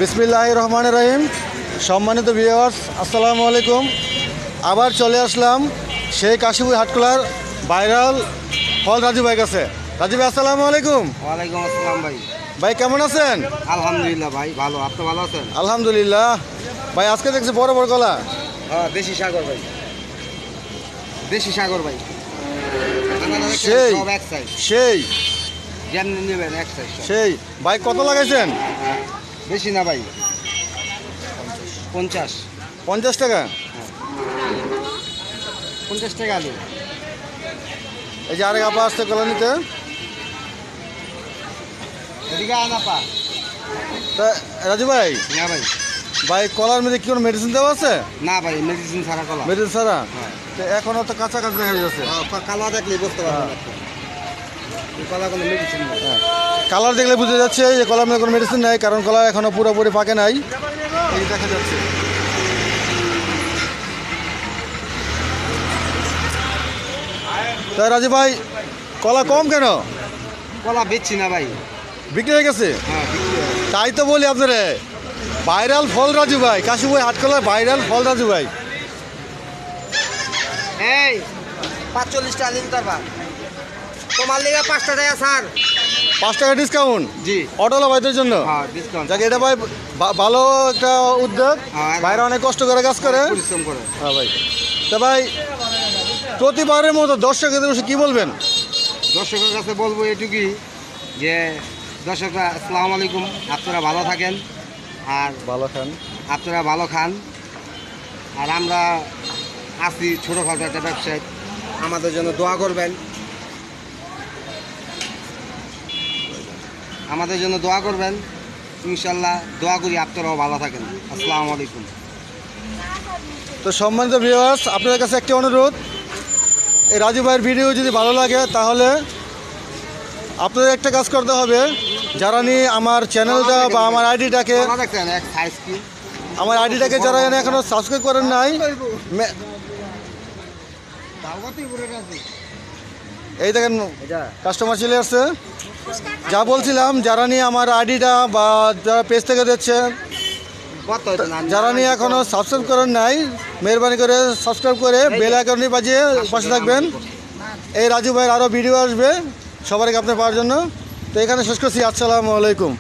বিসমিল্লাহির রহমানির রহিম। সম্মানিত ভিউয়ার্স, আসসালামু আলাইকুম। আবার চলে আসলাম সেই কাশীপুর হাটখোলার ভাইরাল ফল রাজু ভাই কাছে। রাজু ভাই, আসসালামু আলাইকুম। ওয়ালাইকুম আসসালাম ভাই। ভাই কেমন আছেন? আলহামদুলিল্লাহ ভাই, ভালো। আপনি ভালো আছেন? আলহামদুলিল্লাহ। ভাই আজকে দেখছি বড় বড় কলা। হ্যাঁ, দেশি সাগর ভাই, দেশি সাগর ভাই। সেই সব এক সাইজ, সেই যেমনি নেবেন এক সাইজ। সেই ভাই কত লাগাইছেন? বেশি না ভাই, 50 50 টাকা। 50 টাকা আলু। এই যে আরেক আপা আসছে কলা নিতে। এদিকে আনা পা। তা রাজু ভাই, না ভাই, ভাই কলার মধ্যে কি কোনো মেডিসিন দেওয়া আছে? না ভাই, মেডিসিন ছাড়া কলা। মেডিসিন ছাড়া? হ্যাঁ। তো এখনও তো কাঁচা কাঁচা দেখা যাচ্ছে। কালা দেখলে বুঝতে পারবেন আপনি। এই কলা কোনো মেডিসিন নেই। কালার দেখলে বুঝা যাচ্ছে যে কলার মধ্যে কোনো মেডিসিন নাই, কারণ কলা এখনো পুরোপুরি পাকে নাই। এই দেখা যাচ্ছে। তাই রাজু ভাই, কলা কম কেন? কলা বেচছি না ভাই। বিক্রি হয়ে গেছে? হ্যাঁ, বিক্রি হয়। তাই তো বলি আপনারে, ভাইরাল ফল রাজু ভাই, কাশীপুর হাটখোলার ভাইরাল ফল রাজু ভাই। এই 45 টাকা দিন তারপর তোমার লেগে 5 টাকা স্যার। 5 টাকা ডিসকাউন্ট জি। অটোলা ভাইদের জন্য। হ্যাঁ, ডিসকাউন্ট। যাকে এটা ভাই ভালো একটা উদ্যোগ। হ্যাঁ, ভাইরা অনেক কষ্ট করে কাজ করে। পরিশ্রম করে। হ্যাঁ ভাই। তা ভাই, প্রতিবারের মতো দর্শকদের বসে কি বলবেন? দর্শকের কাছে বলবো এটুকুই যে দর্শকরা আসসালামু আলাইকুম, আপনারা ভালো থাকেন আর ভালো খান। আপনারা ভালো খান। আর আমরা আছি ছোটোখাটো একটা ব্যবসায়ী, আমাদের জন্য দোয়া করবেন, আমাদের জন্য দোয়া করবেন। ইনশাল্লাহ দোয়া করি আপনারাও ভালো থাকেন। আসসালামু আলাইকুম। তো সম্মানিত ভিউয়ার্স, আপনাদের কাছে একটি অনুরোধ, এই রাজু ভাইয়ের ভিডিও যদি ভালো লাগে তাহলে আপনাদের একটা কাজ করতে হবে। যারা নিয়ে আমার চ্যানেলটা বা আমার আইডিটাকে যারা এখনো সাবস্ক্রাইব করেন নাই, এই দেখেন কাস্টমার চলে আসছে। যা বলছিলাম, যারা নিয়ে আমার আইডিটা বা যারা পেজ থেকে দিচ্ছে, যারা নিয়ে এখনো সাবস্ক্রাইব করেন নাই, মেহরবানি করে সাবস্ক্রাইব করে বেল আইকনটি বাজিয়ে পাশে থাকবেন। এই রাজু ভাইয়ের আরও ভিডিও আসবে সবাইকে আপনার পাওয়ার জন্য। তো এখানে শেষ করছি। আসসালামু আলাইকুম।